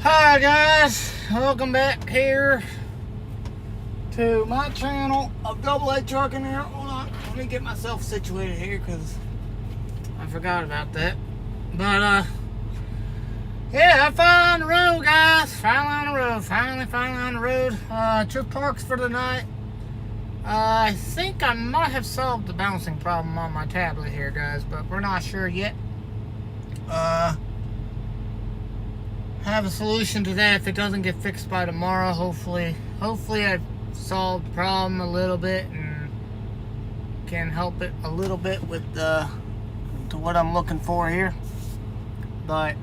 Hi guys, welcome back here to my channel of Double A Trucking here. Hold on, let me get myself situated here because I forgot about that. But yeah, I'm finally on the road, guys. Finally on the road. Took parks for the night. I think I might have solved the bouncing problem on my tablet here, guys, but we're not sure yet. Have a solution to that if it doesn't get fixed by tomorrow. Hopefully I've solved the problem a little bit and can help it a little bit with to what I'm looking for here. But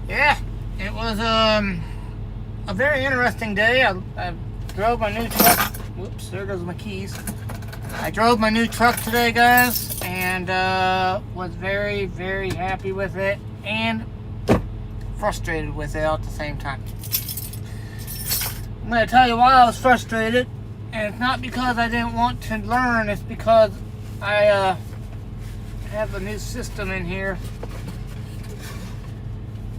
yeah, it was a very interesting day. I drove my new truck. Whoops, there goes my keys. I drove my new truck today, guys, and was very, very happy with it and frustrated with it at the same time. I'm going to tell you why I was frustrated, and it's not because I didn't want to learn, it's because I have a new system in here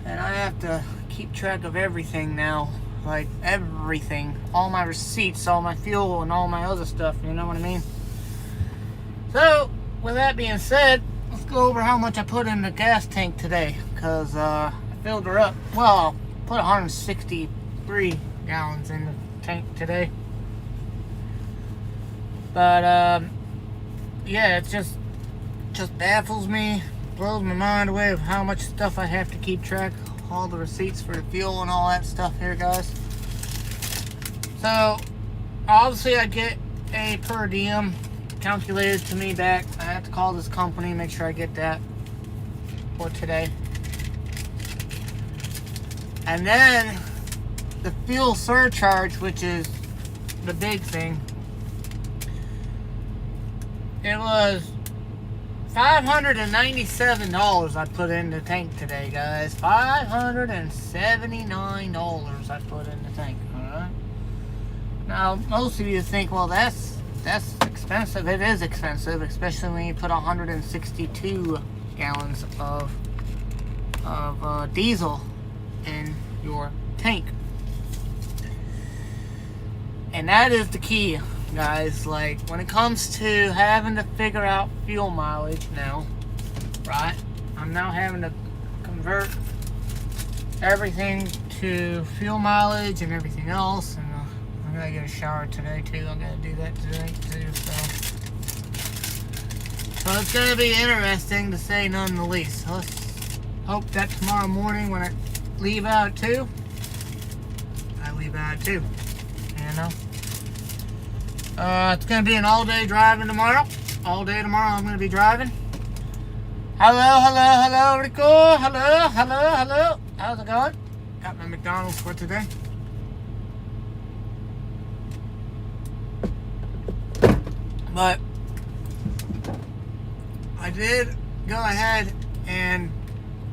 and I have to keep track of everything now. Like everything, all my receipts, all my fuel, and all my other stuff, you know what I mean? So, with that being said, let's go over how much I put in the gas tank today, because I filled her up. Well, I put 163 gallons in the tank today. But, yeah, it just baffles me, blows my mind away of how much stuff I have to keep track of. All the receipts for the fuel and all that stuff here, guys. So obviously I get a per diem calculated to me back. I have to call this company, make sure I get that for today. And then the fuel surcharge, which is the big thing, it was $597 I put in the tank today, guys. $579 I put in the tank. Alright. Now, most of you think, well, that's expensive. It is expensive, especially when you put 162 gallons of diesel in your tank. And that is the key, guys. Like, when it comes to having to figure out fuel mileage now, right? I'm now having to convert everything to fuel mileage and everything else, and I'm gonna get a shower today too. I'm gonna do that today too. So it's gonna be interesting to say none the least. So let's hope that tomorrow morning when I leave out at 2, I leave out at 2. You know. It's going to be an all-day driving tomorrow. All day tomorrow I'm going to be driving. Hello, Rico. Hello. How's it going? Got my McDonald's for today. But I did go ahead and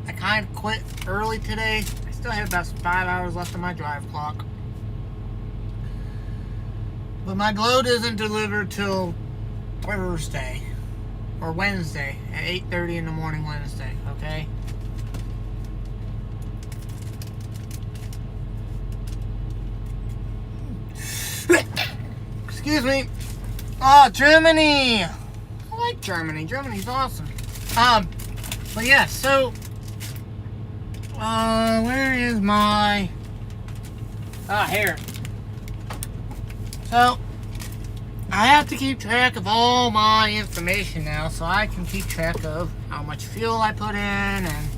I kind of quit early today. I still had about 5 hours left on my drive clock. But my load isn't delivered till Thursday or Wednesday at 8:30 in the morning Wednesday, okay? Excuse me. Oh, Germany. I like Germany. Germany's awesome. But yeah, so where is my here. So, I have to keep track of all my information now, so I can keep track of how much fuel I put in, and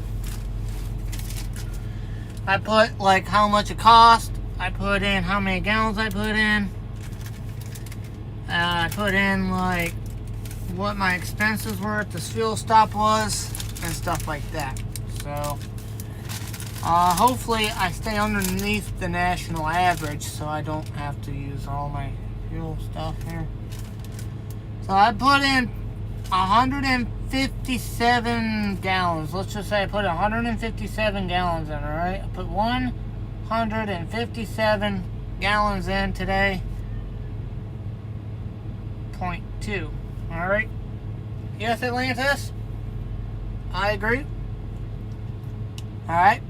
I put like how much it cost, I put in how many gallons I put in, I put in like what my expenses were at this fuel stop was, and stuff like that. So, hopefully I stay underneath the national average so I don't have to use all my fuel stuff here. So I put in 157 gallons. Let's just say I put 157 gallons in, alright? I put 157 gallons in today. 0.2. Alright? Yes, Atlantis? I agree. Alright?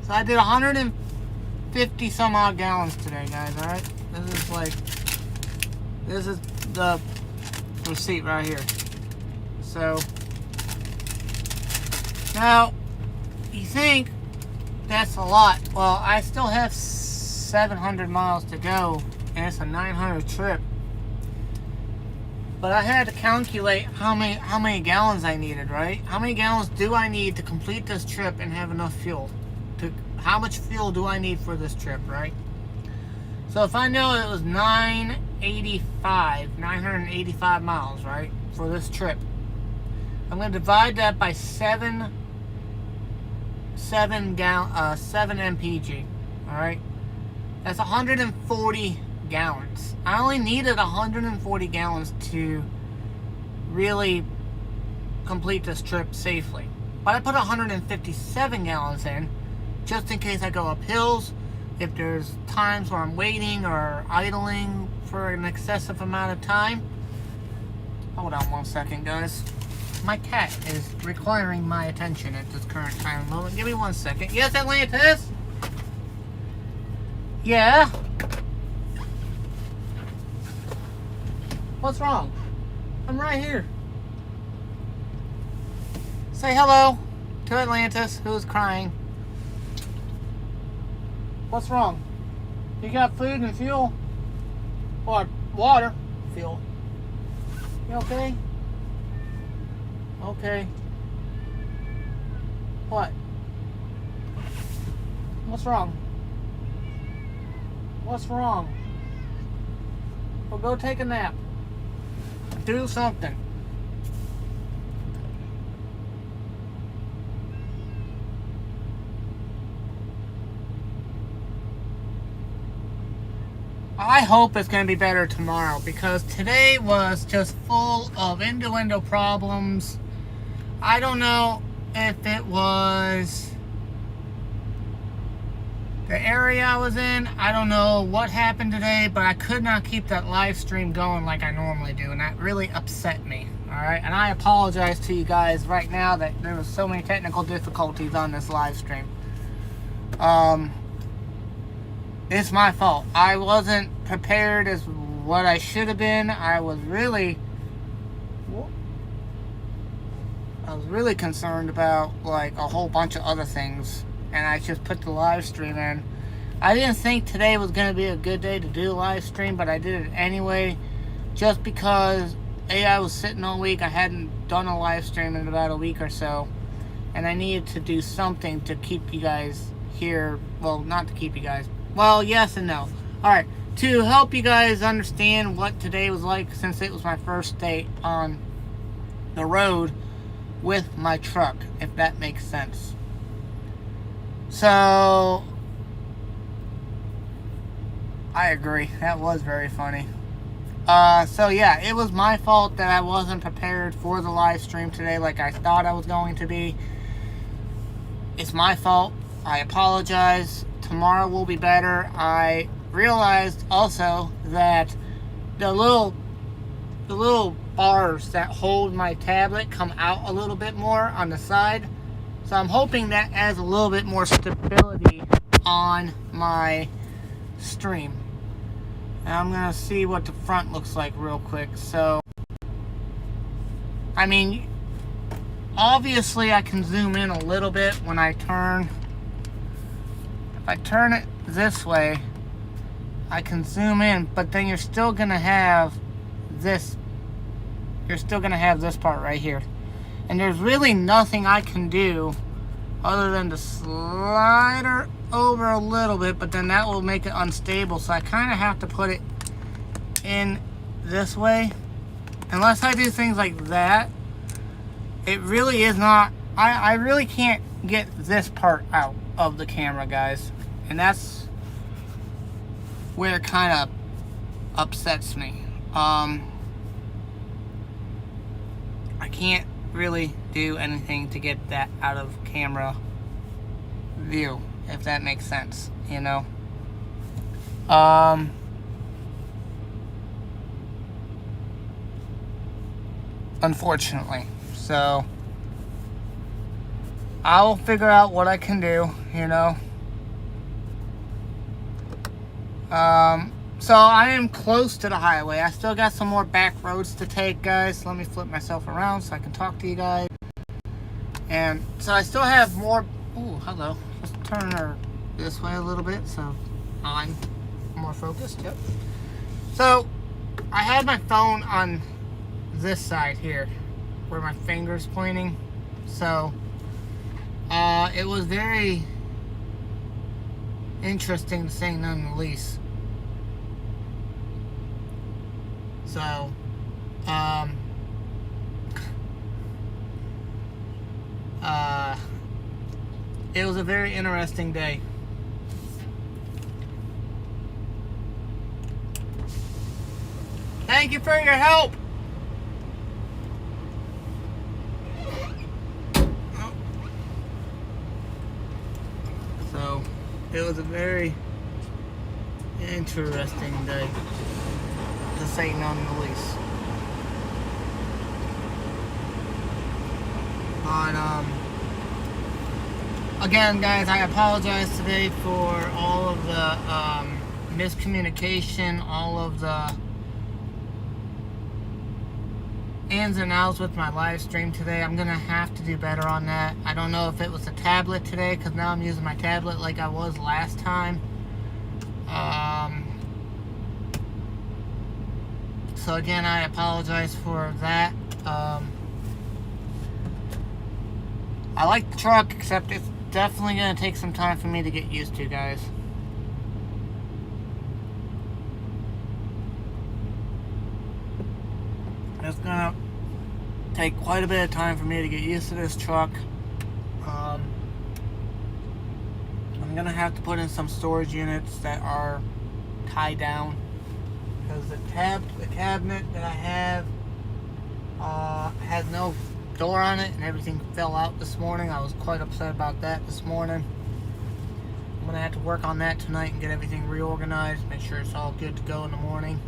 So So I did 150 some odd gallons today, guys, alright? This is the receipt right here. So, now, you think that's a lot. Well, I still have 700 miles to go, and it's a 900 trip. But I had to calculate how many gallons I needed, right? How many gallons do I need to complete this trip and have enough fuel? How much fuel do I need for this trip, right? So if I know it was 985 miles, right, for this trip, I'm going to divide that by 7 mpg, all right? That's 140 gallons. I only needed 140 gallons to really complete this trip safely. But I put 157 gallons in just in case I go up hills, if there's times where I'm waiting or idling for an excessive amount of time. Hold on one second, guys. My cat is requiring my attention at this current time moment. Give me 1 second. Yes, Atlantis? Yeah? What's wrong? I'm right here. Say hello to Atlantis, who's crying. What's wrong? You got food and fuel? Or water? Fuel. You okay? Okay. What? What's wrong? What's wrong? Well, go take a nap. Do something. I hope it's going to be better tomorrow, because today was just full of innuendo problems. I don't know if it was the area I was in. I don't know what happened today, but I could not keep that live stream going like I normally do, and that really upset me. Alright, and I apologize to you guys right now that there was so many technical difficulties on this live stream. It's my fault. I wasn't prepared as what I should have been. I was really concerned about like a whole bunch of other things, and I just put the live stream in. I didn't think today was going to be a good day to do a live stream, but I did it anyway, just because I was sitting all week. I hadn't done a live stream in about a week or so, and I needed to do something to keep you guys here. Well, not to keep you guys. Well, yes and no. Alright, to help you guys understand what today was like, since it was my first day on the road with my truck, if that makes sense. So, I agree. That was very funny. So yeah, it was my fault that I wasn't prepared for the live stream today like I thought I was going to be. It's my fault. I apologize. Tomorrow will be better. I realized also that the little bars that hold my tablet come out a little bit more on the side. So I'm hoping that adds a little bit more stability on my stream. And I'm going to see what the front looks like real quick. So, I mean, obviously I can zoom in a little bit when I turn. If I turn it this way, I can zoom in, but then you're still going to have this. You're still going to have this part right here. And there's really nothing I can do other than to slide her over a little bit, but then that will make it unstable. So I kind of have to put it in this way. Unless I do things like that, it really is not. I really can't get this part out of the camera, guys. And that's where it kind of upsets me. I can't really do anything to get that out of camera view, if that makes sense, you know. Unfortunately. So I'll figure out what I can do, you know. So I am close to the highway. I still got some more back roads to take, guys. Let me flip myself around so I can talk to you guys. And so I still have more. Ooh, hello. Let's turn her this way a little bit so I'm more focused. Yep. So I had my phone on this side here where my finger's pointing. So it was very interesting to say none the least. So it was a very interesting day. Thank you for your help. So it was a very interesting day, to say none the least. But again, guys, I apologize today for all of the miscommunication, all of the ins and outs with my live stream today. I'm gonna have to do better on that. I don't know if it was a tablet today, because now I'm using my tablet like I was last time. So again, I apologize for that. I like the truck, except it's definitely gonna take some time for me to get used to, guys. It's gonna take quite a bit of time for me to get used to this truck. I'm gonna have to put in some storage units that are tied down, because the cabinet that I have has no door on it, and everything fell out this morning. I was quite upset about that this morning. I'm gonna have to work on that tonight and get everything reorganized, make sure it's all good to go in the morning.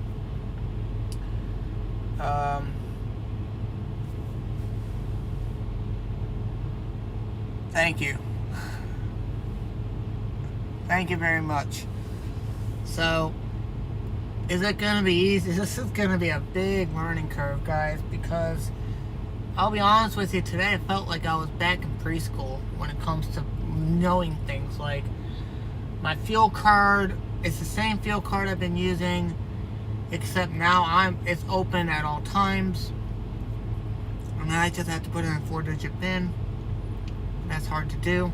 Thank you. Thank you very much. So, is it going to be easy? This is going to be a big learning curve, guys, because I'll be honest with you, today I felt like I was back in preschool when it comes to knowing things. Like, my fuel card, it's the same fuel card I've been using, except now it's open at all times. And I just have to put in a 4-digit PIN. That's hard to do.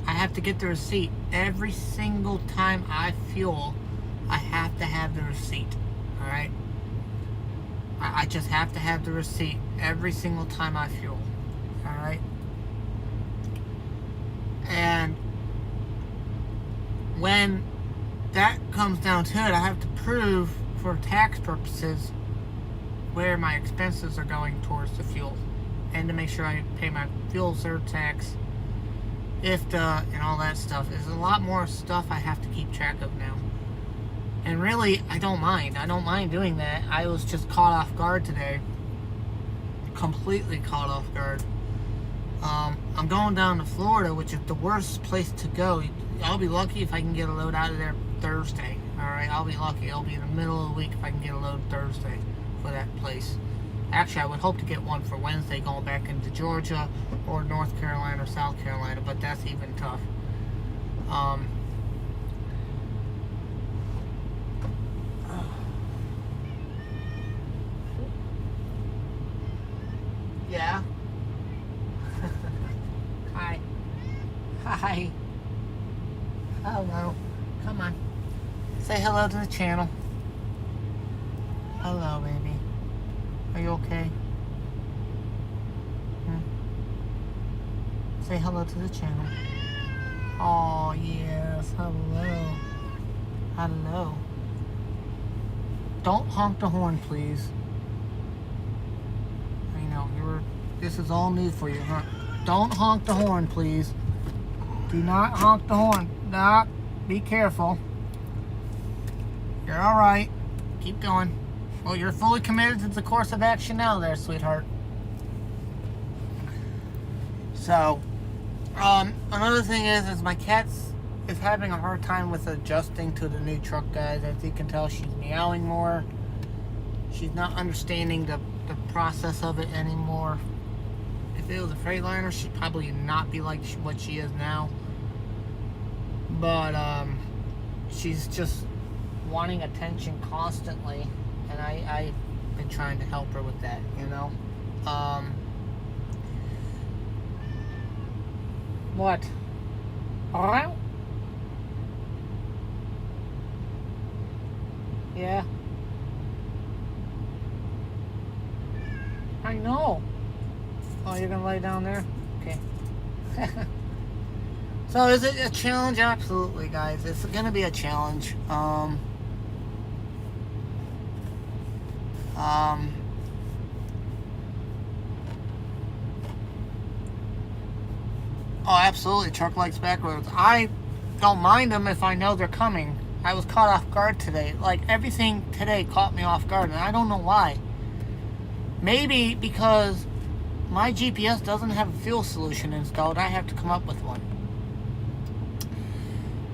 I have to get the receipt. Every single time I fuel, I have to have the receipt. Alright? I just have to have the receipt every single time I fuel. Alright? And when that comes down to it, I have to prove for tax purposes where my expenses are going towards the fuel, and to make sure I pay my fuel surtax, IFTA, and all that stuff. There's a lot more stuff I have to keep track of now. And really, I don't mind. I don't mind doing that. I was just caught off guard today. Completely caught off guard. I'm going down to Florida, which is the worst place to go. I'll be lucky if I can get a load out of there Thursday. Alright, I'll be lucky. I'll be in the middle of the week if I can get a load Thursday for that place. Actually, I would hope to get one for Wednesday going back into Georgia or North Carolina or South Carolina, but that's even tough. Yeah. Hi. Hi. Hello. Come on. Say hello to the channel. Hello, baby. Are you okay? Say hello to the channel. Oh, yes. Hello. Hello. Don't honk the horn, please. I know, this is all new for you, huh? Don't honk the horn, please. Do not honk the horn. Nah, be careful. You're alright. Keep going. Well, you're fully committed to the course of action now there, sweetheart. So, another thing is my cat's is having a hard time with adjusting to the new truck, guys. As you can tell, she's meowing more. She's not understanding the process of it anymore. If it was a Freightliner, she'd probably not be like what she is now. But she's just wanting attention constantly, and I've been trying to help her with that, you know. What? All right. Yeah. I know. Oh, you're gonna lay down there? Okay. So is it a challenge? Absolutely, guys. It's gonna be a challenge. Oh, absolutely. Truck lights back roads. I don't mind them if I know they're coming. I was caught off guard today. Like, everything today caught me off guard, and I don't know why. Maybe because my GPS doesn't have a fuel solution installed. I have to come up with one.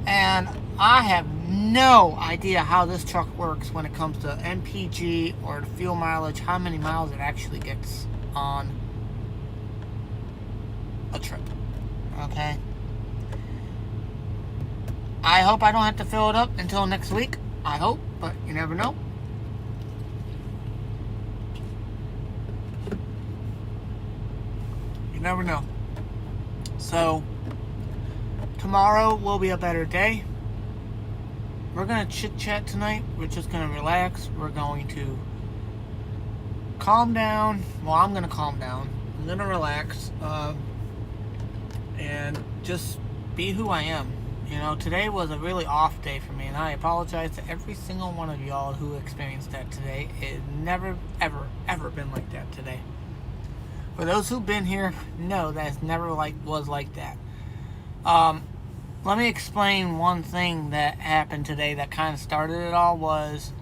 And I have no idea how this truck works when it comes to MPG or the fuel mileage, how many miles it actually gets on a trip. Okay? I hope I don't have to fill it up until next week. I hope, but you never know. You never know. So, tomorrow will be a better day. We're going to chit-chat tonight. We're just going to relax. We're going to calm down. Well, I'm going to calm down. I'm going to relax. And just be who I am. You know, today was a really off day for me, and I apologize to every single one of y'all who experienced that today. It never, ever, ever been like that today. For those who've been here, know that it's never was like that. Let me explain one thing that happened today that kind of started it all. Was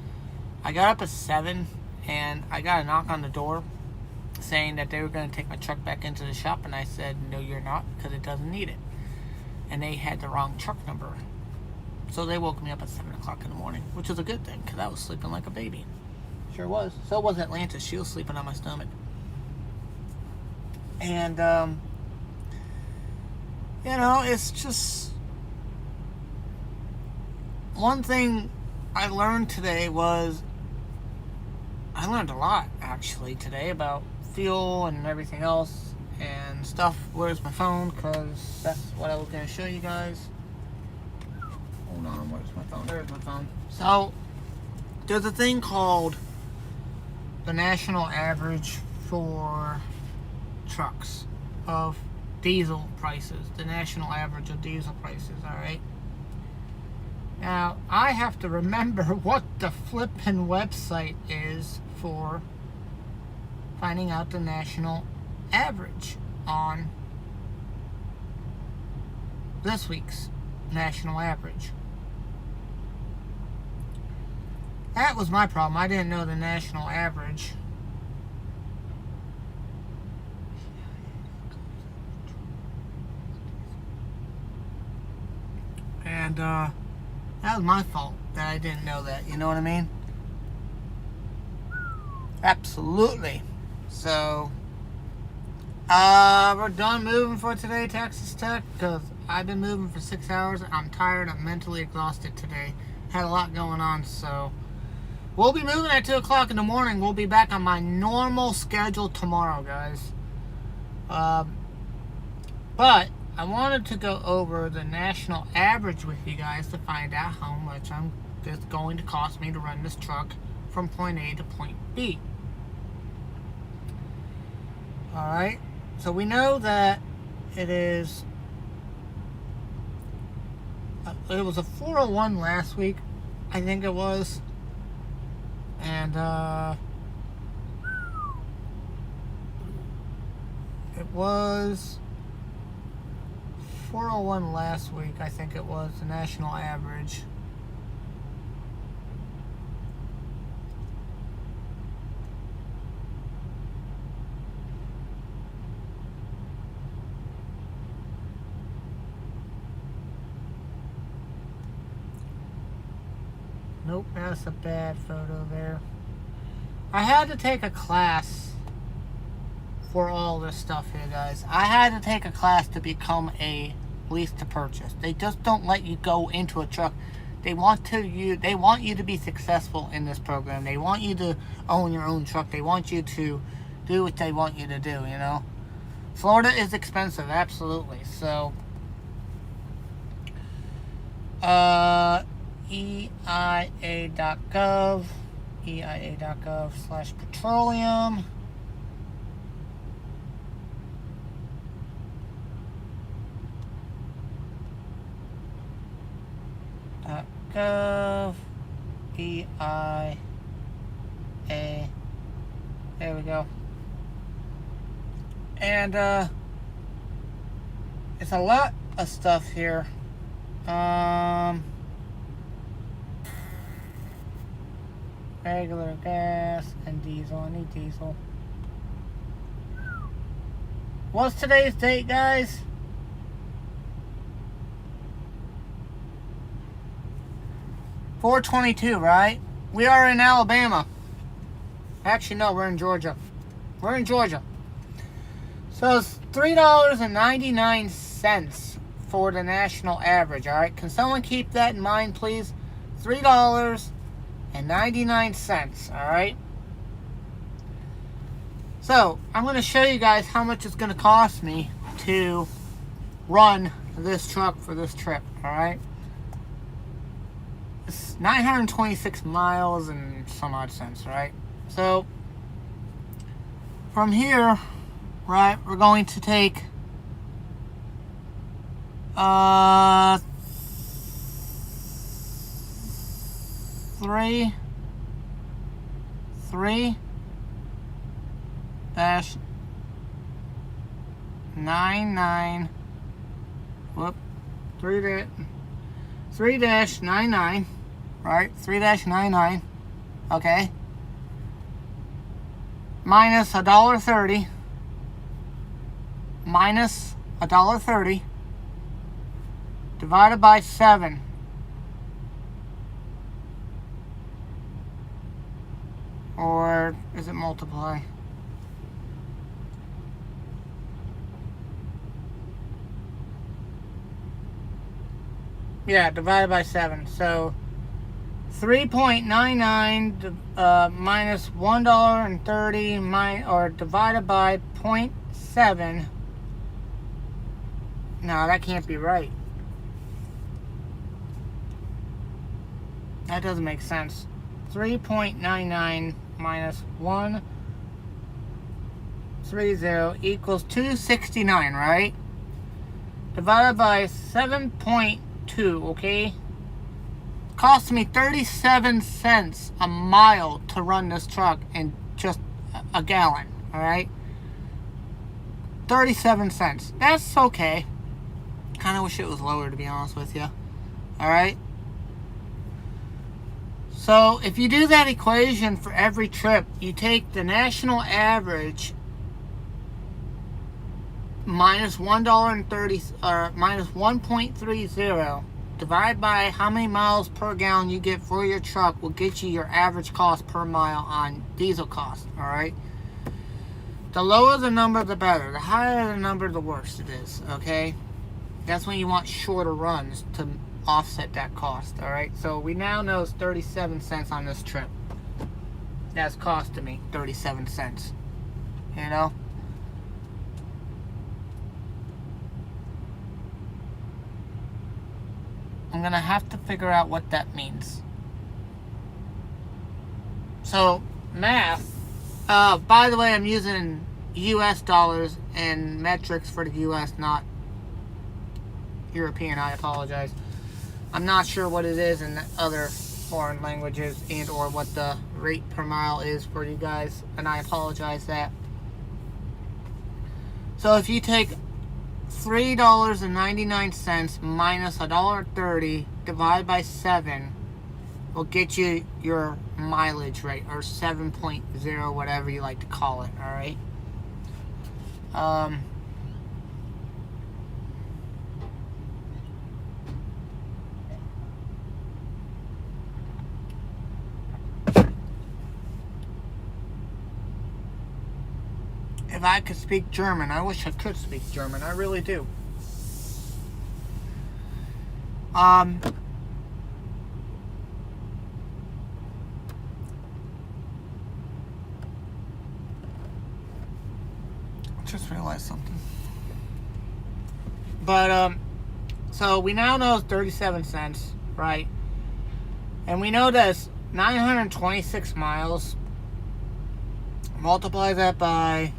I got up at 7 and I got a knock on the door saying that they were going to take my truck back into the shop, and I said, no, you're not, because it doesn't need it. And they had the wrong truck number. So they woke me up at 7 o'clock in the morning, which was a good thing, because I was sleeping like a baby. Sure was. So was Atlantis. She was sleeping on my stomach. And, you know, it's just... One thing I learned today was... I learned a lot, actually, today about fuel and everything else and stuff. Where's my phone? Because that's what I was going to show you guys. Hold on, where's my phone? There's my phone. So, there's a thing called the national average for trucks of diesel prices. The national average of diesel prices, alright? Now, I have to remember what the flippin' website is for finding out the national average on this week's national average. That was my problem. I didn't know the national average. And that was my fault that I didn't know that. You know what I mean? Absolutely. So, we're done moving for today, Texas Tech, because I've been moving for 6 hours. I'm tired. I'm mentally exhausted today. Had a lot going on, so we'll be moving at 2 o'clock in the morning. We'll be back on my normal schedule tomorrow, guys. But I wanted to go over the national average with you guys to find out how much it's going to cost me to run this truck from point A to point B. Alright, so we know that it was a 401 last week, I think it was, and it was 401 last week, I think it was, the national average. Nope, that's a bad photo there. I had to take a class for all this stuff here, guys. I had to take a class to become a lease to purchase. They just don't let you go into a truck. They want you to be successful in this program. They want you to own your own truck. They want you to do what they want you to do, you know. Florida is expensive, absolutely. So EIA.gov/petroleum. .gov EIA. There we go. And it's a lot of stuff here. Regular gas and diesel. I need diesel. What's today's date, guys? $4/22, right? We are in Alabama. Actually, no, we're in Georgia. We're in Georgia. So it's $3.99 for the national average, all right? Can someone keep that in mind, please? $3.99, all right? So I'm going to show you guys how much it's going to cost me to run this truck for this trip, all right? It's 926 miles and some odd cents, right? So from here, right, we're going to take three dash 99. Whoop. 3-99, right? 3-99, okay. Minus $1.30. Minus $1.30 divided by 7. Or is it multiply? Yeah, divided by 7. So 3.99 minus $1.30 or divided by 0.7. No, that can't be right. That doesn't make sense. 3.99 minus 130 equals 269, right? Divided by 7.2, okay? Cost me 37 cents a mile to run this truck in just a gallon, all right? 37 cents. That's okay. Kind of wish it was lower, to be honest with you. All right? So if you do that equation for every trip, you take the national average minus $1.30 or minus 1.30 divide by how many miles per gallon you get for your truck will get you your average cost per mile on diesel cost, all right? The lower the number, the better. The higher the number, the worse it is, okay? That's when you want shorter runs to offset that cost, all right? So we now know it's 37 cents on this trip. That's costing me 37 cents, you know? I'm gonna have to figure out what that means. So, math. By the way, I'm using US dollars and metrics for the US, not European. I apologize. I'm not sure what it is in other foreign languages and or what the rate per mile is for you guys, and I apologize that. So if you take $3.99 minus $1.30 divided by 7 will get you your mileage rate, or 7.0, whatever you like to call it, all right? I could speak German. I wish I could speak German. I really do. Just realized something. But, so we now know it's 37 cents, right? And we know that's 926 miles. Multiply that by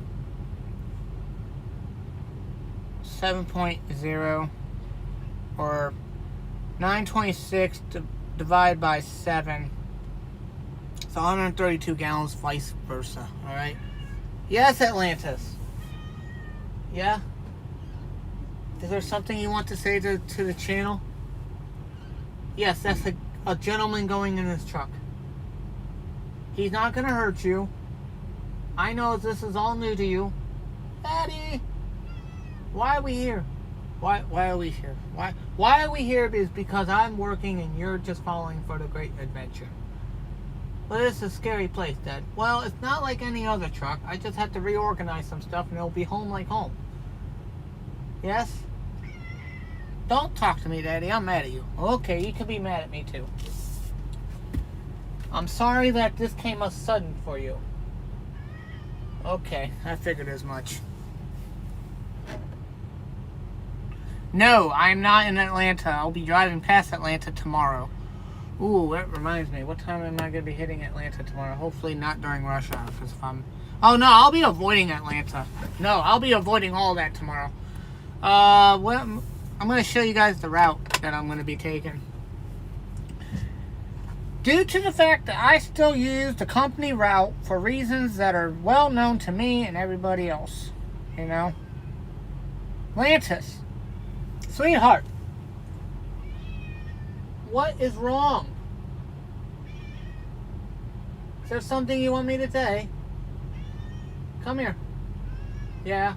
7.0, or 926 divided by 7. It's 132 gallons, vice versa, alright? Yes, Atlantis. Yeah? Is there something you want to say to the channel? Yes, that's a gentleman going in his truck. He's not going to hurt you. I know this is all new to you. Daddy! Why are we here? Why are we here? Why are we here? Is because I'm working and you're just following for the great adventure. Well, it's a scary place, Dad. Well, it's not like any other truck. I just have to reorganize some stuff and it'll be home like home. Yes? Don't talk to me, Daddy. I'm mad at you. Okay, you can be mad at me too. I'm sorry that this came up sudden for you. Okay, I figured as much. No, I'm not in Atlanta. I'll be driving past Atlanta tomorrow. Ooh, that reminds me. What time am I going to be hitting Atlanta tomorrow? Hopefully not during rush hour, because if I'm... Oh, no, I'll be avoiding Atlanta. No, I'll be avoiding all that tomorrow. Well, I'm going to show you guys the route that I'm going to be taking. Due to the fact that I still use the company route for reasons that are well known to me and everybody else, you know. Atlantis, sweetheart, what is wrong? Is there something you want me to say? Come here. Yeah.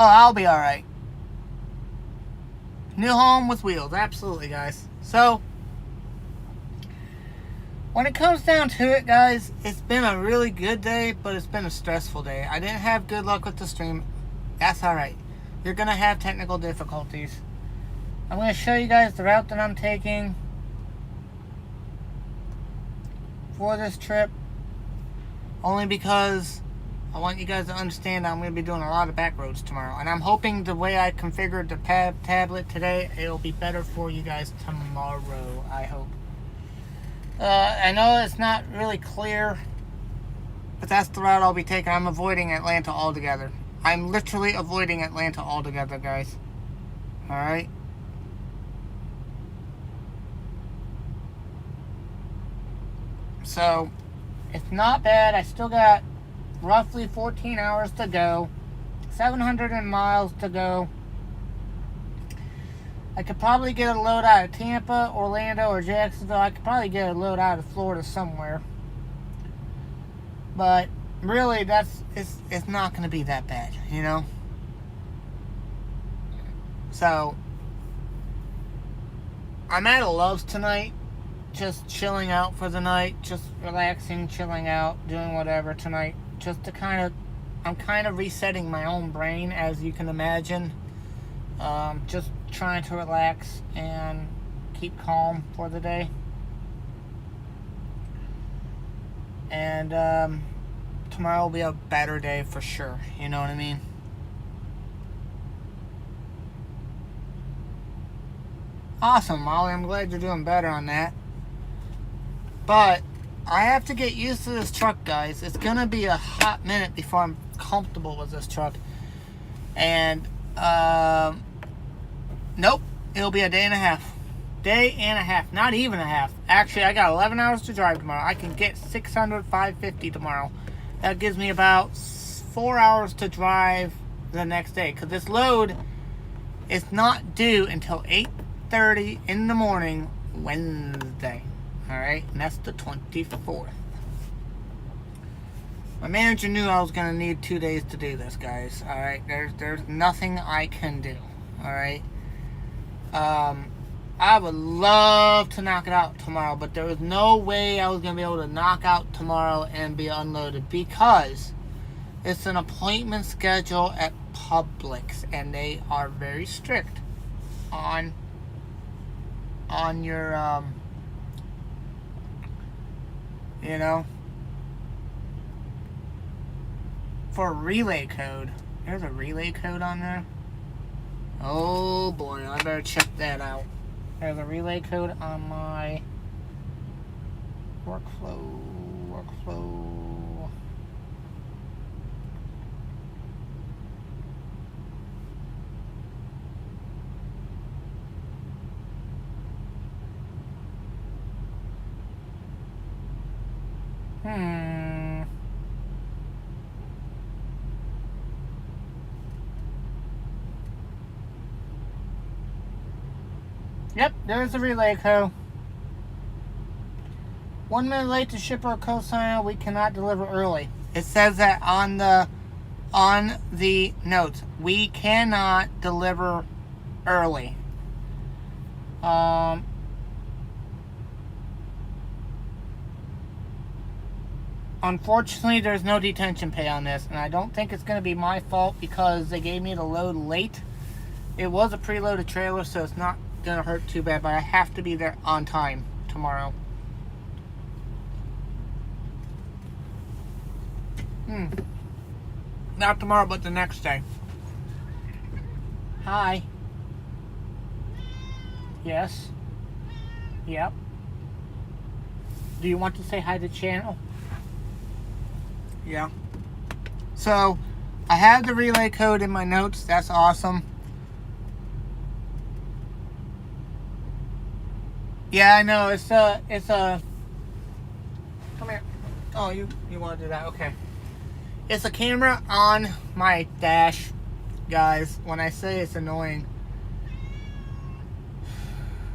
Oh, I'll be alright. New home with wheels. Absolutely, guys. So, when it comes down to it, guys, it's been a really good day, but it's been a stressful day. I didn't have good luck with the stream. That's alright. You're going to have technical difficulties. I'm going to show you guys the route that I'm taking for this trip. Only because I want you guys to understand I'm going to be doing a lot of back roads tomorrow. And I'm hoping the way I configured the tablet today, it'll be better for you guys tomorrow, I hope. I know it's not really clear, but that's the route I'll be taking. I'm avoiding Atlanta altogether. I'm literally avoiding Atlanta altogether, guys. Alright? So, it's not bad. I still got roughly 14 hours to go, 700 miles to go. I could probably get a load out of Tampa, Orlando, or Jacksonville. I could probably get a load out of Florida somewhere. But really, it's not going to be that bad, you know? So, I'm at a Love's tonight, just chilling out for the night, just relaxing, chilling out, doing whatever tonight. Just to I'm kind of resetting my own brain, as you can imagine. Just trying to relax and keep calm for the day. And tomorrow will be a better day for sure. You know what I mean? Awesome, Molly. I'm glad you're doing better on that. But I have to get used to this truck, guys. It's going to be a hot minute before I'm comfortable with this truck. And, nope. It'll be a day and a half. Day and a half. Not even a half. Actually, I got 11 hours to drive tomorrow. I can get 600, 550 tomorrow. That gives me about 4 hours to drive the next day. Because this load is not due until 8:30 in the morning Wednesday. Alright, and that's the 24th. My manager knew I was going to need 2 days to do this, guys. Alright, there's nothing I can do. Alright. I would love to knock it out tomorrow, but there was no way I was going to be able to knock out tomorrow and be unloaded because it's an appointment schedule at Publix, and they are very strict on your, you know, for a relay code. There's a relay code on there. Oh boy, I better check that out. There's a relay code on my workflow. Yep, there's a relay code. 1 minute late to shipper or co-signer, we cannot deliver early. It says that on the notes. We cannot deliver early. Unfortunately, there's no detention pay on this, and I don't think it's going to be my fault because they gave me the load late. It was a preloaded trailer, so it's not going to hurt too bad, but I have to be there on time tomorrow. Not tomorrow, but the next day. Hi. Yes. Yep. Do you want to say hi to the channel? Yeah. So, I have the relay code in my notes. That's awesome. Yeah, I know. It's a. Come here. Oh, you want to do that? Okay. It's a camera on my dash, guys. When I say it's annoying,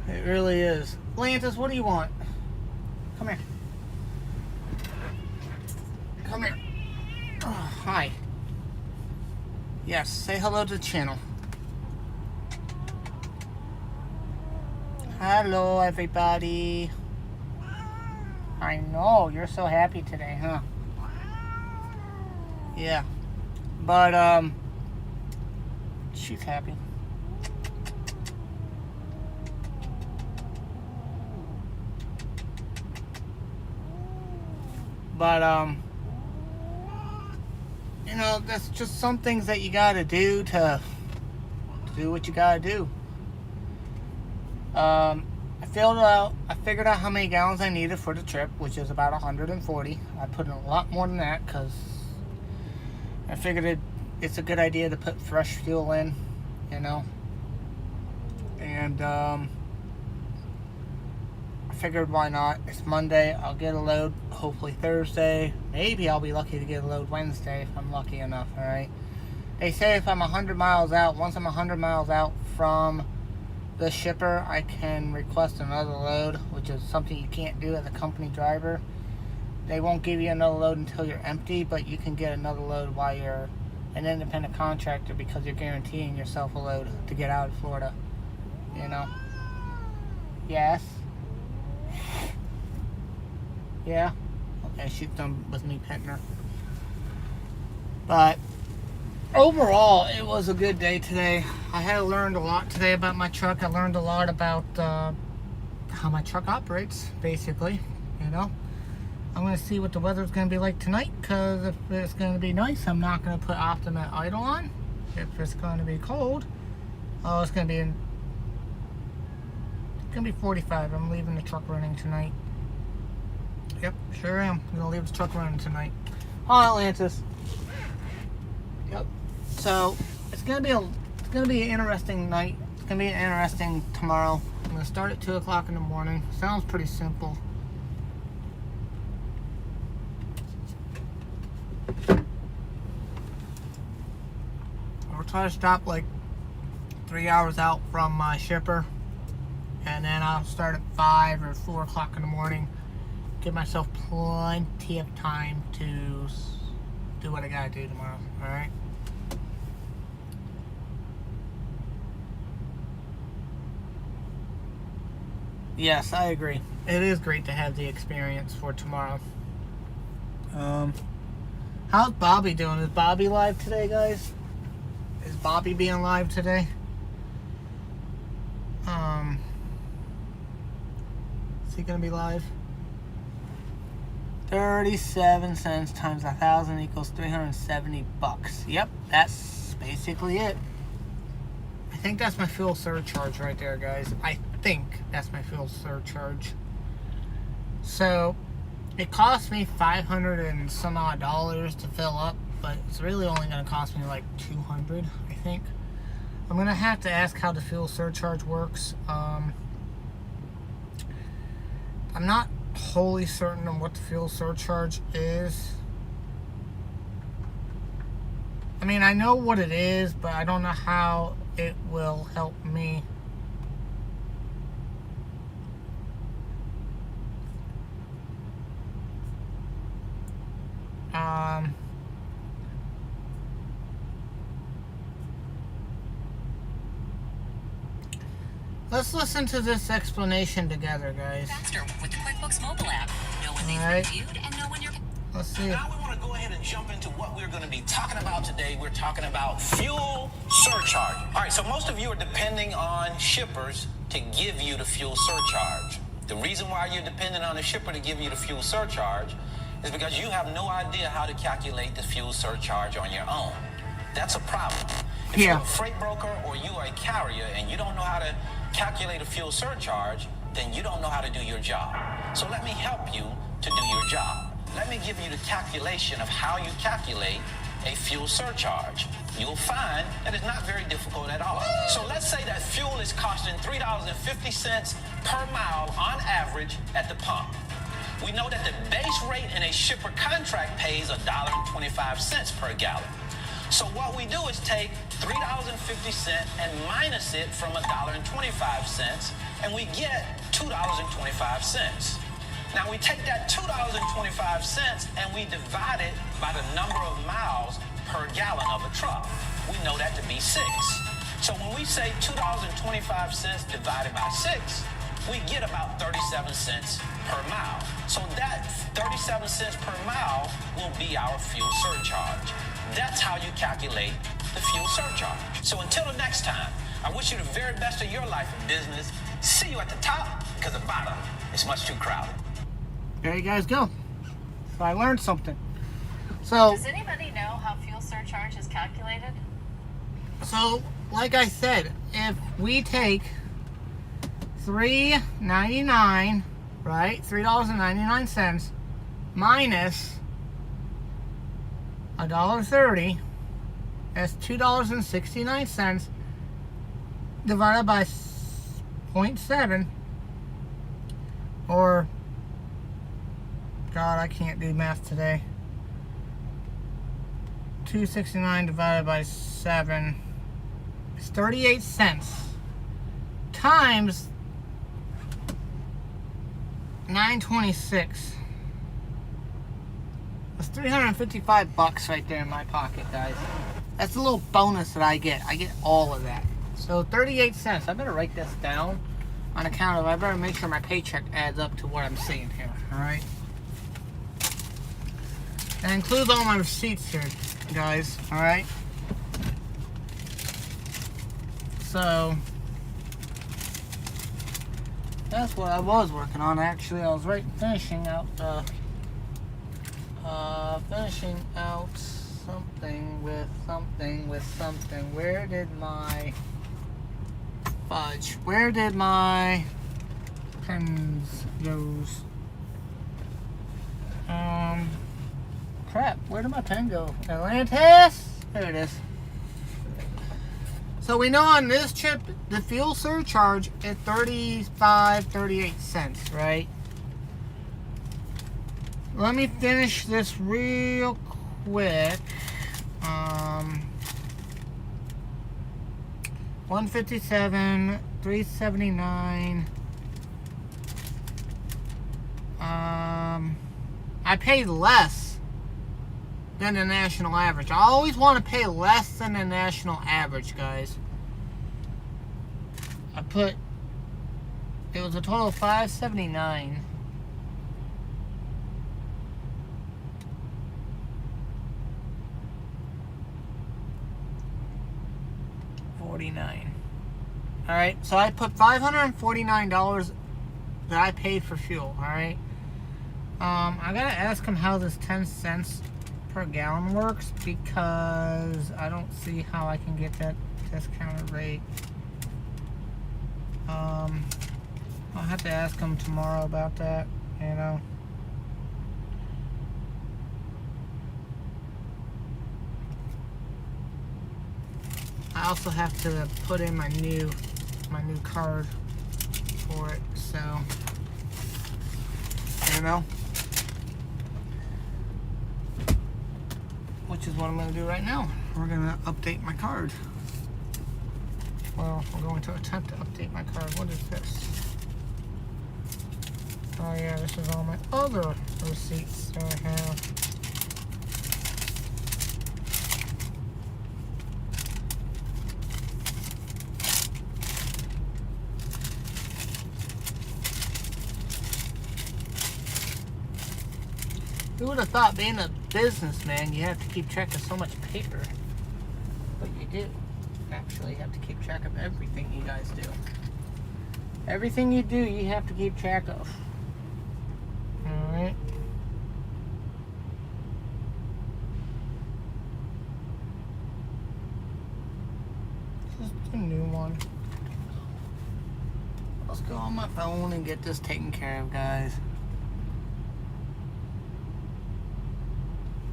it really is. Lantis, what do you want? Come here. Come here. Oh, hi. Yes, say hello to the channel. Hello, everybody. I know, you're so happy today, huh? Yeah. But, she's happy. But, you know, that's just some things that you gotta do to do what you gotta do. I figured out how many gallons I needed for the trip, which is about 140. I put in a lot more than that because I figured it's a good idea to put fresh fuel in, you know. And I figured why not. It's Monday. I'll get a load hopefully Thursday. Maybe I'll be lucky to get a load Wednesday if I'm lucky enough, alright? They say if I'm 100 miles out, once I'm 100 miles out from the shipper, I can request another load, which is something you can't do as a company driver. They won't give you another load until you're empty, but you can get another load while you're an independent contractor because you're guaranteeing yourself a load to get out of Florida. You know? Yes? Yeah? Okay, she's done with me petting her. But overall, it was a good day today. I had learned a lot today about my truck. I learned a lot about how my truck operates, basically, you know. I'm going to see what the weather's going to be like tonight, because if it's going to be nice, I'm not going to put Optima idle on. If it's going to be cold, oh, it's going to be 45. I'm leaving the truck running tonight. Yep, sure am. I'm going to leave the truck running tonight. Hi, Atlantis. Yep. So it's gonna be an interesting night. It's gonna be interesting tomorrow. I'm gonna start at 2 o'clock in the morning. Sounds pretty simple. I'll try to stop like 3 hours out from my shipper, and then I'll start at 5 or 4 o'clock in the morning. Give myself plenty of time to do what I gotta do tomorrow. All right. Yes, I agree. It is great to have the experience for tomorrow. How's Bobby doing? Is Bobby live today, guys? Is Bobby being live today? Is he gonna be live? 37 cents times 1,000 equals 370 bucks. Yep, that's basically it. I think that's my fuel surcharge right there, guys. I think that's my fuel surcharge. So it cost me $500 and some odd to fill up, but it's really only going to cost me like $200, I think. I'm going to have to ask how the fuel surcharge works. I'm not wholly certain on what the fuel surcharge is. I mean, I know what it is, but I don't know how it will help me. Let's listen to this explanation together, guys. Faster with the QuickBooks mobile app. Know when they've reviewed and know when you're... Let's see. Now we want to go ahead and jump into what we're going to be talking about today. We're talking about fuel surcharge. All right, so most of you are depending on shippers to give you the fuel surcharge. The reason why you're dependent on a shipper to give you the fuel surcharge is because you have no idea how to calculate the fuel surcharge on your own. That's a problem. If you're a freight broker or you are a carrier and you don't know how to calculate a fuel surcharge, then you don't know how to do your job. So let me help you to do your job. Let me give you the calculation of how you calculate a fuel surcharge. You'll find that it's not very difficult at all. So let's say that fuel is costing $3.50 per mile on average at the pump. We know that the base rate in a shipper contract pays $1.25 per gallon. So what we do is take $3.50 and minus it from $1.25, and we get $2.25. Now we take that $2.25 and we divide it by the number of miles per gallon of a truck. We know that to be 6. So when we say $2.25 divided by 6, we get about 37 cents per mile. So that 37 cents per mile will be our fuel surcharge. That's how you calculate the fuel surcharge. So until the next time, I wish you the very best of your life and business. See you at the top, because the bottom is much too crowded. There you guys go. So I learned something. So Does anybody know how fuel surcharge is calculated? So, like I said, if we take $3.99, right? $3.99 minus $1.30, that's $2.69 divided by 0.7, or God, I can't do math today. 269 divided by 7 is 38 cents times 926. That's 355 bucks right there in my pocket, guys. That's a little bonus that I get. I get all of that. So 38 cents. I better write this down on account of, I better make sure my paycheck adds up to what I'm seeing here. Alright? That includes all my receipts here, guys. Alright? So that's what I was working on. Actually, I was finishing out something with something. Where did my fudge? Where did my pens goes? Crap. Where did my pen go? Atlantis. There it is. So we know on this trip, the fuel surcharge is 38 cents, right? Let me finish this real quick. 157, 379. I paid less than the national average. I always want to pay less than the national average, guys. I put It was a total of $579. $49. Alright, so I put $549 that I paid for fuel, alright? I gotta ask him how this 10 cents per gallon works, because I don't see how I can get that discounted rate. I'll have to ask him tomorrow about that, you know. I also have to put in my new card for it, so you know, which is what I'm going to do right now. We're going to update my card. Well, we're going to attempt to update my card. What is this? Oh yeah, this is all my other receipts that I have. Who would have thought being a businessman you have to keep track of so much paper? But you do. Actually, you have to keep track of everything you guys do. Everything you do, you have to keep track of. Alright. This is a new one. Let's go on my phone and get this taken care of, guys.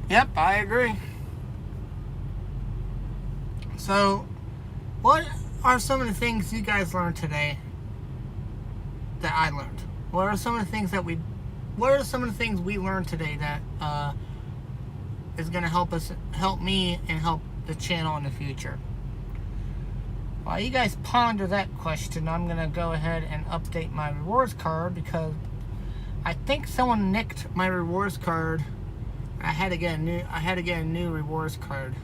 Yep, I agree. So, what are some of the things you guys learned today that I learned? What are some of the things that we learned today that is going to help me and help the channel in the future? While you guys ponder that question, I'm going to go ahead and update my rewards card, because I think someone nicked my rewards card. I had to get a new rewards card.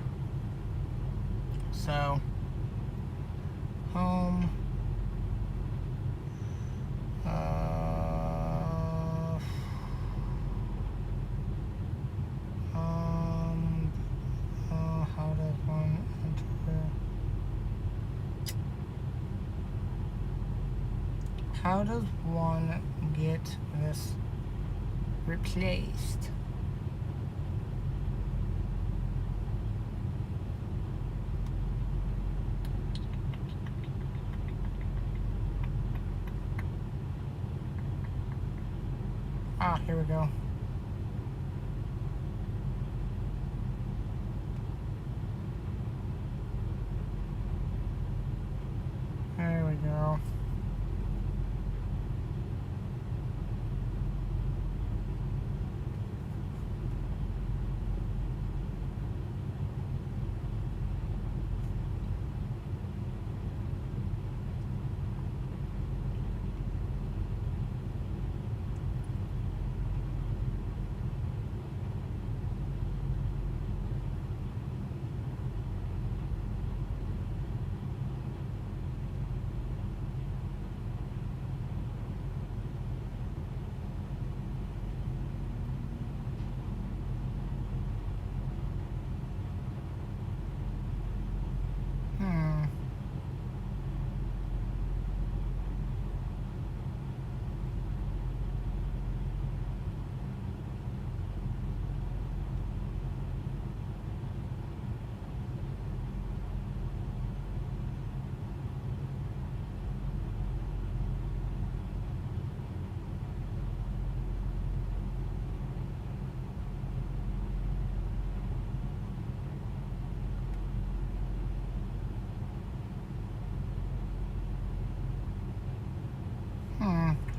So, home. How does one enter? How does one get this replaced? Ah, here we go. There we go.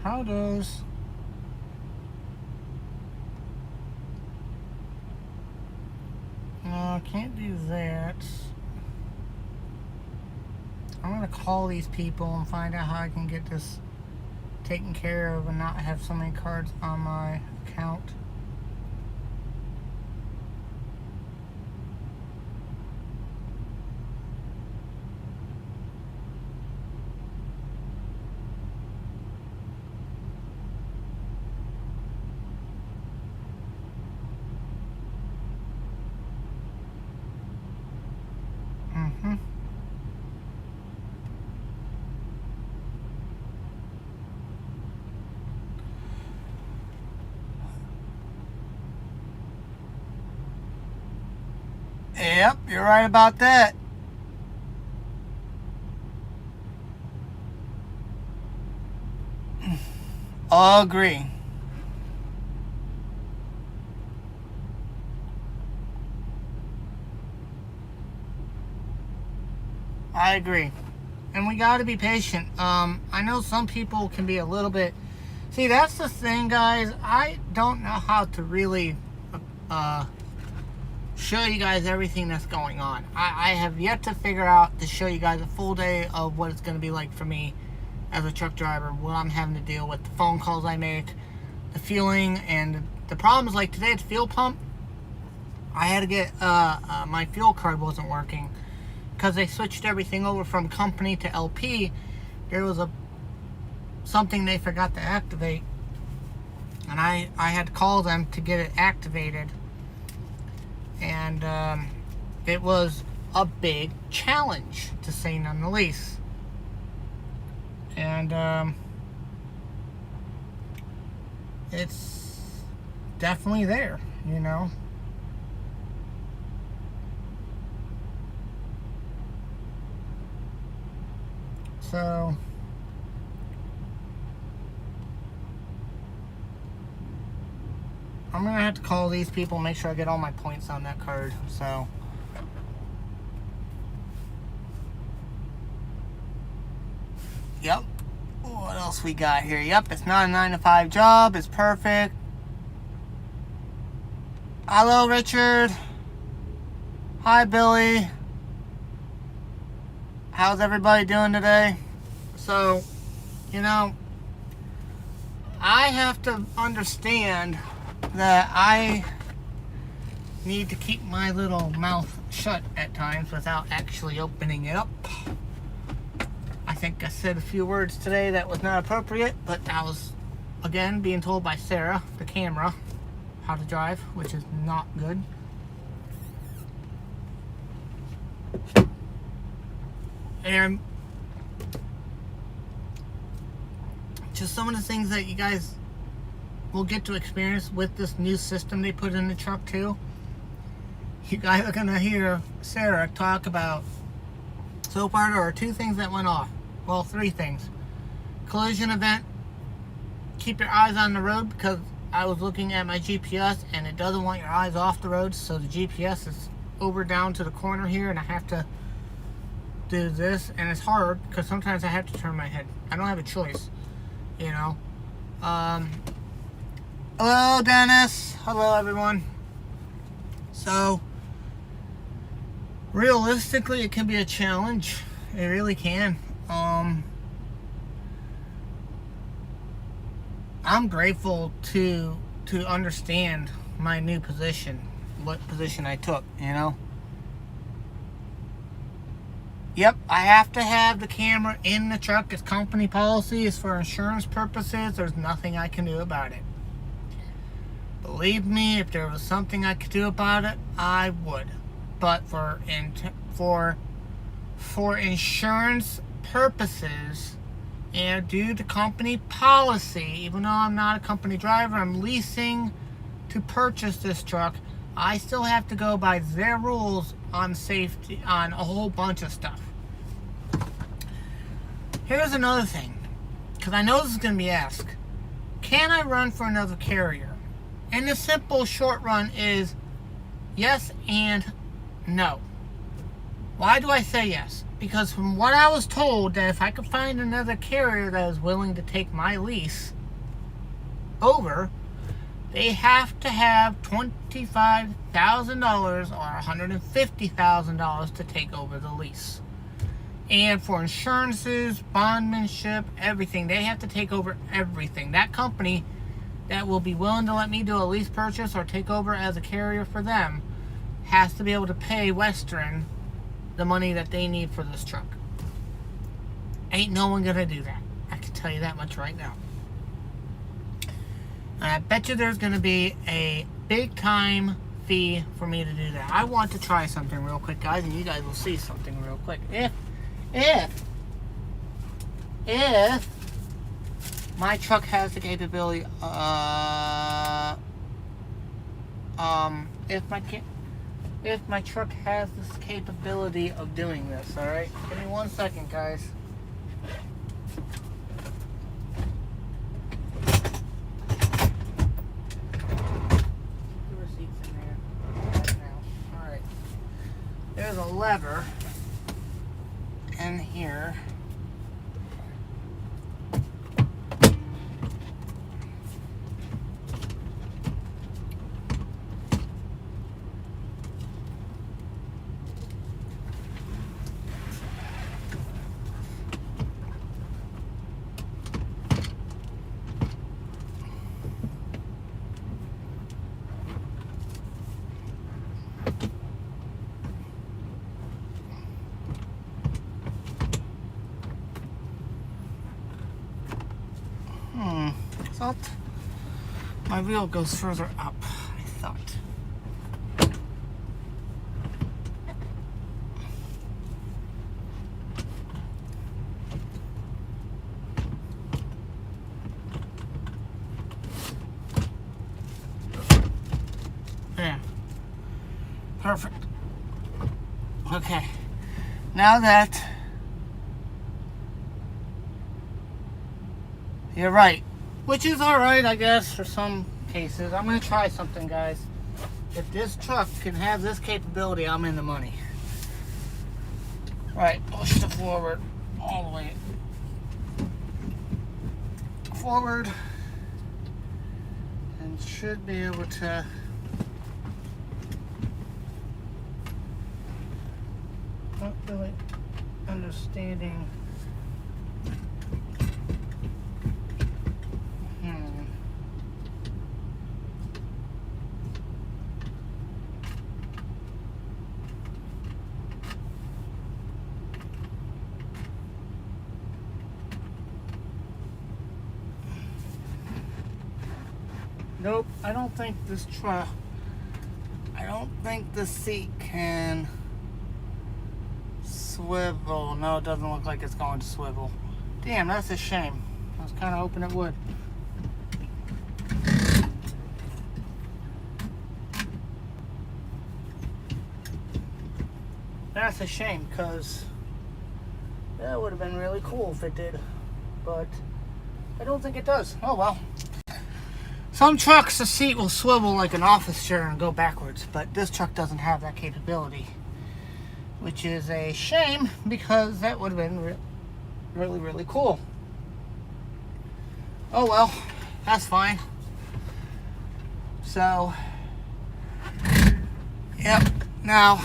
How does no, I can't do that. I'm gonna call these people and find out how I can get this taken care of and not have so many cards on my account. Yep, you're right about that. Agree. I agree. And we got to be patient. I know some people can be a little bit... See, that's the thing, guys. I don't know how to really show you guys everything that's going on. I have yet to figure out to show you guys a full day of what it's going to be like for me as a truck driver, what I'm having to deal with, the phone calls I make, the fueling, and the problems. Like today at the fuel pump, I had to get my fuel card wasn't working because they switched everything over from company to LP. There was something they forgot to activate, and I had to call them to get it activated, and it was a big challenge, to say none the least. And it's definitely there, you know. So I'm gonna have to call these people, make sure I get all my points on that card. So yep. What else we got here? Yep, it's not a 9-to-5 job. It's perfect. Hello, Richard. Hi, Billy. How's everybody doing today? So, you know, I have to understand that I need to keep my little mouth shut at times without actually opening it up. I think I said a few words today that was not appropriate, but that was, again, being told by Sarah, the camera, how to drive, which is not good. And just some of the things that you guys will get to experience with this new system they put in the truck too. You guys are gonna hear Sarah talk about, so far there are 2 things that went off. Well, 3 things. Collision event, keep your eyes on the road, because I was looking at my GPS and it doesn't want your eyes off the road, so the GPS is over down to the corner here and I have to do this, and it's hard because sometimes I have to turn my head. I don't have a choice, you know. Hello, Dennis. Hello, everyone. So, realistically, it can be a challenge. It really can. I'm grateful to understand my new position, what position I took, you know. Yep, I have to have the camera in the truck. It's company policy. It's for insurance purposes. There's nothing I can do about it. Believe me, if there was something I could do about it, I would. But for insurance purposes and due to company policy, even though I'm not a company driver, I'm leasing to purchase this truck, I still have to go by their rules on safety, on a whole bunch of stuff. Here's another thing, because I know this is going to be asked. Can I run for another carrier? And the simple short run is yes and no. Why do I say yes? Because from what I was told, that if I could find another carrier that is willing to take my lease over, they have to have $25,000 or $150,000 to take over the lease. And for insurances, bondmanship, everything, they have to take over everything. That company that will be willing to let me do a lease purchase or take over as a carrier for them has to be able to pay Western the money that they need for this truck. Ain't no one gonna do that. I can tell you that much right now. And I bet you there's gonna be a big time fee for me to do that. I want to try something real quick, guys, and you guys will see something real quick. If my truck has the capability, if my if my truck has this capability of doing this. All right, give me 1 second, guys. The receipt's in there right now. All right, there's a lever in here. Thought my wheel goes further up, I thought. Yeah. Perfect. Okay. Now that you're right. Which is alright, I guess, for some cases. I'm going to try something, guys. If this truck can have this capability, I'm in the money. Right, push the forward all the way forward. And should be able to not really understanding. Nope, I don't think this truck, I don't think the seat can swivel. No, it doesn't look like it's going to swivel. Damn, that's a shame. I was kind of hoping it would. That's a shame, because that would have been really cool if it did. But I don't think it does. Oh well. Some trucks, the seat will swivel like an office chair and go backwards, but this truck doesn't have that capability, which is a shame because that would have been really, really cool. Oh well, that's fine. So, yep. Now,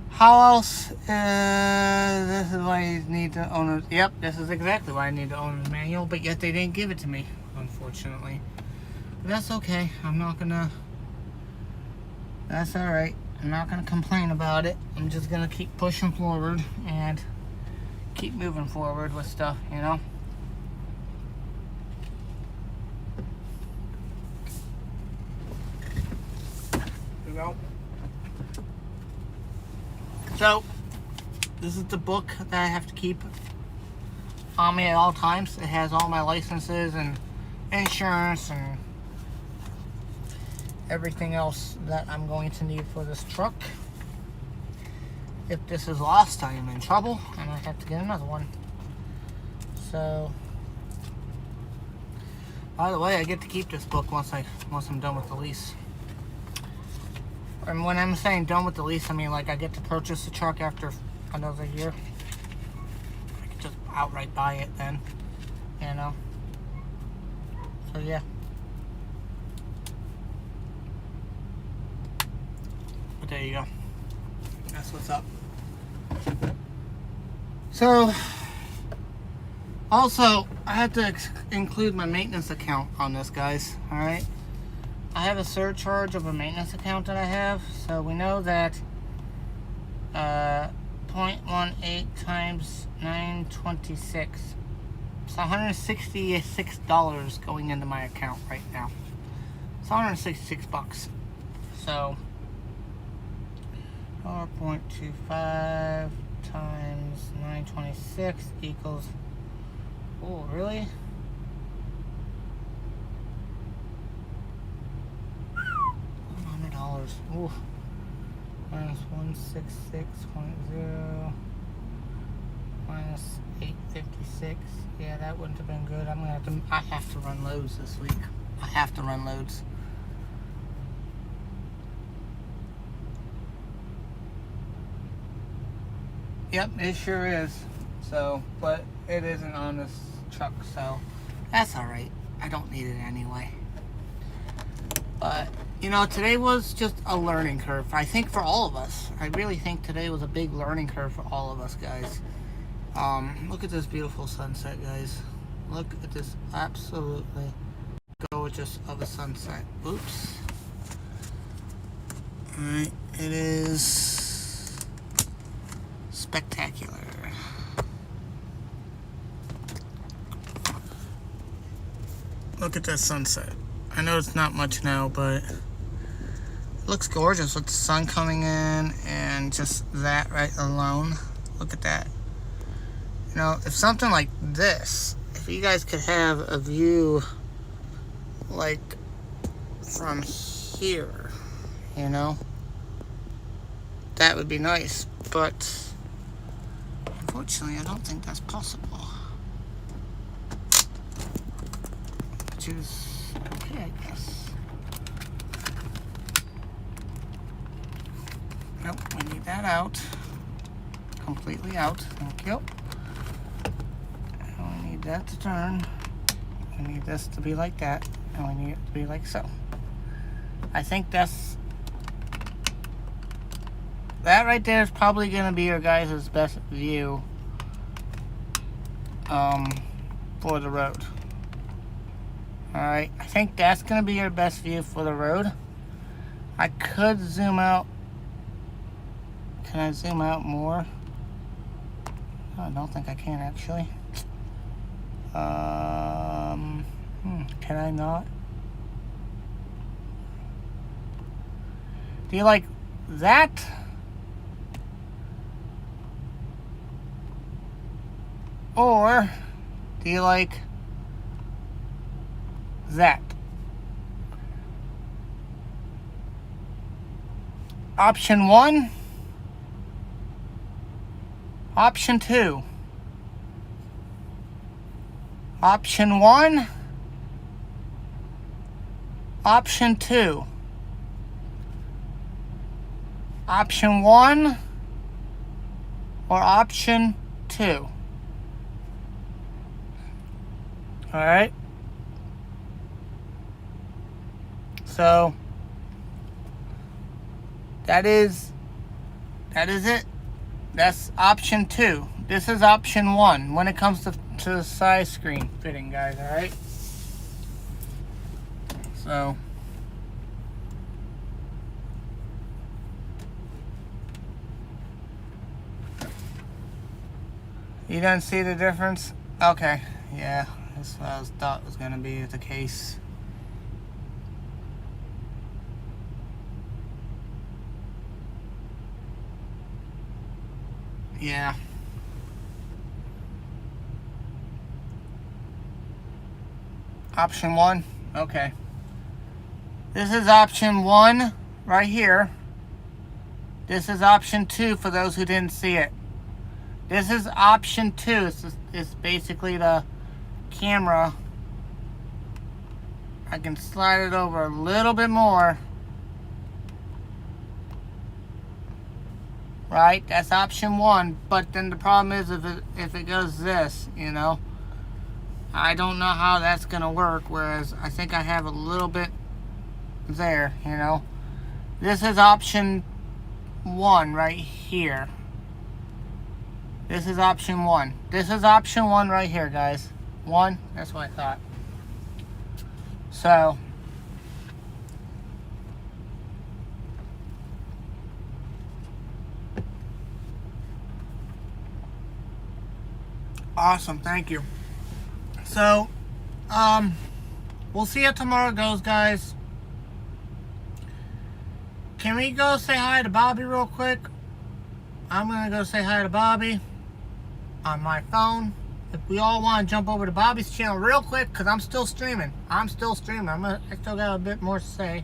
how else? This is why you need the owner's. Yep, this is exactly why I need the owner's manual, but yet they didn't give it to me, unfortunately. But that's okay. I'm not gonna. That's all right. I'm not gonna complain about it. I'm just gonna keep pushing forward and keep moving forward with stuff, you know. Here we go. So, this is the book that I have to keep on me at all times. It has all my licenses and insurance and everything else that I'm going to need for this truck. If this is lost, I am in trouble and I have to get another one. So, by the way, I get to keep this book once I'm done with the lease. And when I'm saying done with the lease, I mean like I get to purchase the truck after another year. I could just outright buy it then, you know. So yeah. But there you go. That's what's up. So, also, I had to include my maintenance account on this, guys. All right. I have a surcharge of a maintenance account that I have, so we know that 0.18 times 926. It's $166 going into my account right now. It's 166 bucks. So 4.25 times 926 equals. Oh, really? Ooh. Minus 166.0. Minus 856. Yeah, that wouldn't have been good. I have to run loads this week. I have to run loads. Yep, it sure is. So, but it isn't on this truck, so that's alright. I don't need it anyway. But, you know, today was just a learning curve. I think for all of us. I really think today was a big learning curve for all of us, guys. Look at this beautiful sunset, guys. Look at this absolutely gorgeous of a sunset. Oops. Alright, it is spectacular. Look at that sunset. I know it's not much now, but it looks gorgeous with the sun coming in and just that right alone. Look at that. You know, if something like this, if you guys could have a view like from here, you know, that would be nice, but unfortunately I don't think that's possible, which is okay, I guess. Nope, we need that out, completely out. Thank you. And we need that to turn. We need this to be like that, and we need it to be like so. I think that right there is probably going to be your guys' best view for the road. Alright, I think that's going to be your best view for the road. I could zoom out. Can I zoom out more? No, I don't think I can actually. Can I not? Do you like that? Or do you like that? Option 1, option 2. Option 1, option 2. Option 1 or option 2. All right. So that is it. That's option 2. This is option 1 when it comes to the side screen fitting, guys. All right. So you don't see the difference? Okay. Yeah, that's what I thought was going to be the case. Yeah. Option 1? Okay. This is option 1 right here. This is option 2 for those who didn't see it. This is option 2. It's basically the camera. I can slide it over a little bit more. Right? That's option 1. But then the problem is if it goes this, you know, I don't know how that's going to work. Whereas I think I have a little bit there, you know. This is option 1 right here. This is option 1. This is option 1 right here, guys. 1. That's what I thought. So awesome, thank you. So we'll see how tomorrow goes, guys. Can we go say hi to Bobby real quick? I'm gonna go say hi to Bobby on my phone. If we all want to jump over to Bobby's channel real quick, because I'm still streaming. I still got a bit more to say.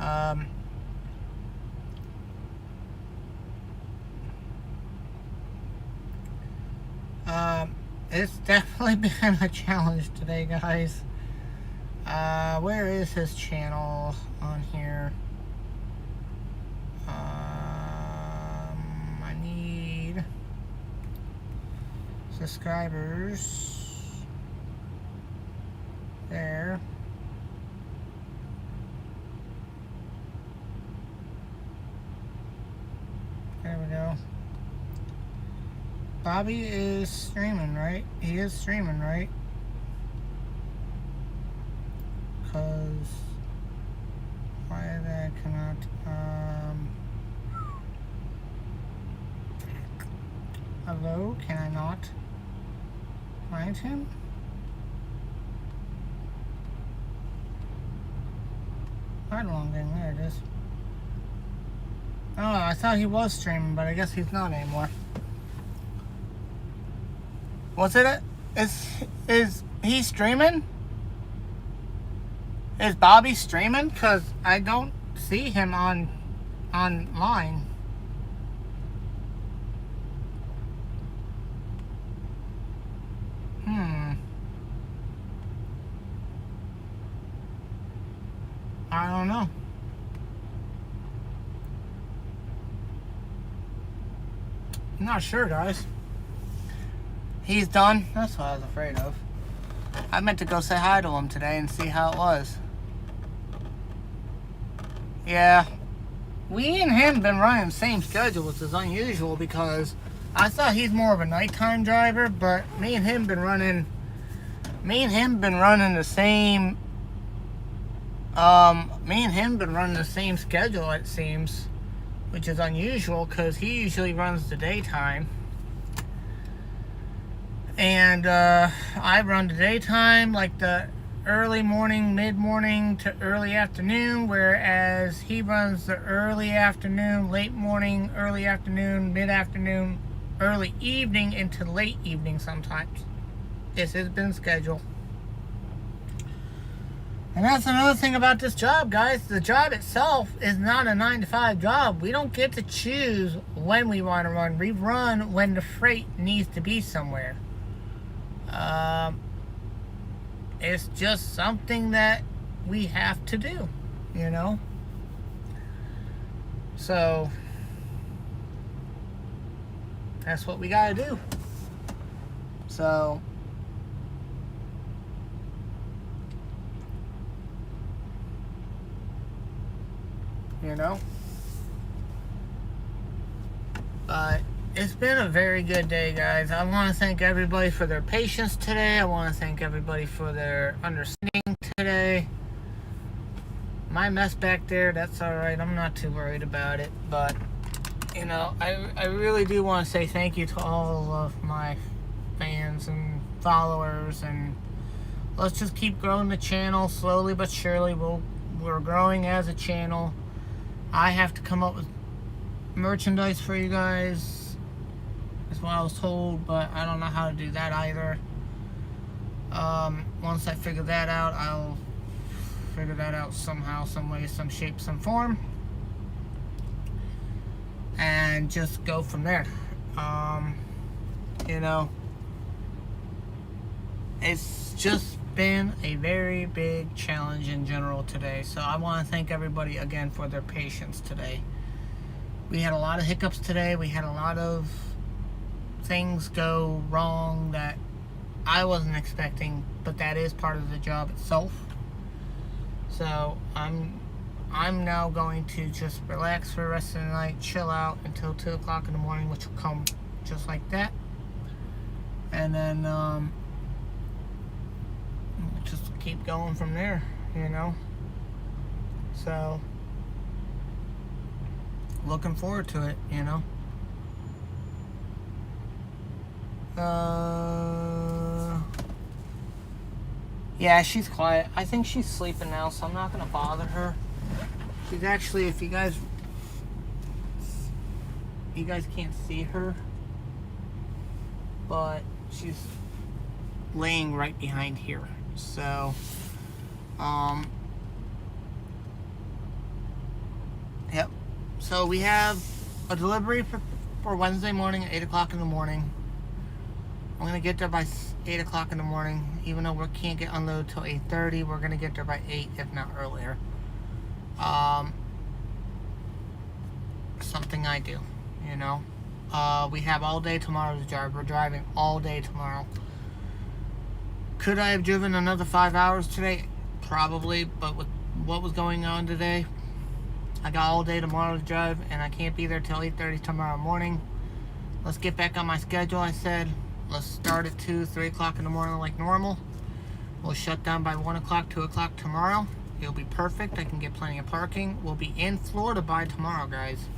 Um, it's definitely been a challenge today, guys. Where is his channel on here? I need subscribers. There. There we go. Bobby is streaming, right? He is streaming, right? Because why I cannot hello, can I not find him? Right along thing, there it is. Oh, I thought he was streaming, but I guess he's not anymore. What's it? Is he streaming? Is Bobby streaming? Cause I don't see him online. I don't know. I'm not sure, guys. He's done. That's what I was afraid of. I meant to go say hi to him today and see how it was. Yeah. We and him been running the same schedule, which is unusual because I thought he's more of a nighttime driver, but me and him been running the same schedule, it seems, which is unusual because he usually runs the daytime. And I run the daytime, like the early morning, mid-morning to early afternoon, whereas he runs the early afternoon, late morning, early afternoon, mid-afternoon, early evening into late evening sometimes. This has been scheduled. And that's another thing about this job, guys. The job itself is not a 9-to-5 job. We don't get to choose when we want to run. We run when the freight needs to be somewhere. It's just something that we have to do, you know? So, that's what we gotta do. So, you know? But it's been a very good day, guys. I want to thank everybody for their patience today. I want to thank everybody for their understanding today. My mess back there, that's alright. I'm not too worried about it. But, you know, I really do want to say thank you to all of my fans and followers. And let's just keep growing the channel slowly but surely. We're growing as a channel. I have to come up with merchandise for you guys. That's what I was told, but I don't know how to do that either. Once I figure that out, I'll figure that out somehow, some way, some shape, some form, and just go from there. You know, it's just been a very big challenge in general today, so I want to thank everybody again for their patience today. We had a lot of hiccups today. We had a lot of things go wrong that I wasn't expecting, but that is part of the job itself. So I'm now going to just relax for the rest of the night, chill out until 2 o'clock in the morning, which will come just like that. And then just keep going from there, you know. So looking forward to it, you know. Yeah, she's quiet. I think she's sleeping now, so I'm not gonna bother her. She's actually, if you guys can't see her, but she's laying right behind here. So, Yep. So we have a delivery for Wednesday morning at 8 o'clock in the morning. I'm going to get there by 8 o'clock in the morning. Even though we can't get unloaded till 8:30, we're going to get there by 8, if not earlier. Something I do, you know. We have all day tomorrow to drive. We're driving all day tomorrow. Could I have driven another 5 hours today? Probably, but with what was going on today, I got all day tomorrow to drive, and I can't be there till 8:30 tomorrow morning. Let's get back on my schedule, I said. Let's start at 2, 3 o'clock in the morning like normal. We'll shut down by 1 o'clock, 2 o'clock tomorrow. It'll be perfect. I can get plenty of parking. We'll be in Florida by tomorrow, guys.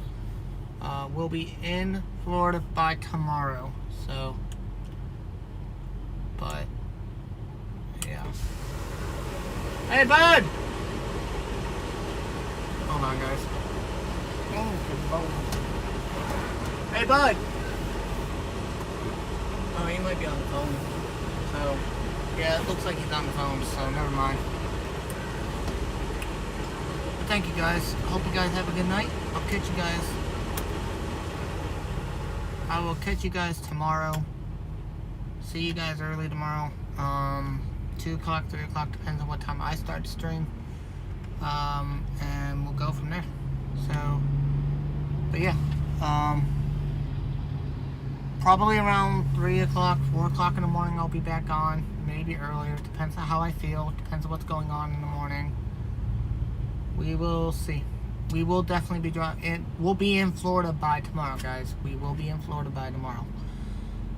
We'll be in Florida by tomorrow. So, but, yeah. Hey, bud! Hold on, guys. Hey, bud! Oh, he might be on the phone. So, yeah, it looks like he's on the phone, so never mind. But thank you, guys. Hope you guys have a good night. I'll catch you guys. I will catch you guys tomorrow. See you guys early tomorrow. 2 o'clock, 3 o'clock, depends on what time I start to stream. And we'll go from there. So, but yeah. Probably around 3 o'clock, 4 o'clock in the morning I'll be back on. Maybe earlier. Depends on how I feel. Depends on what's going on in the morning. We will see. We will definitely be we'll be in Florida by tomorrow, guys. We will be in Florida by tomorrow.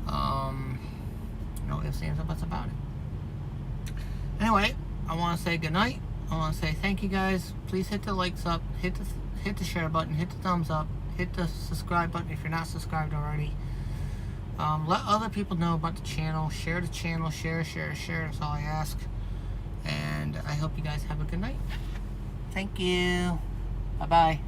No ifs, ands, or buts about it. Anyway, I want to say good night. I want to say thank you, guys. Please hit the likes up, hit the share button, hit the thumbs up, hit the subscribe button if you're not subscribed already. Let other people know about the channel. Share the channel. Share. That's all I ask. And I hope you guys have a good night. Thank you. Bye-bye.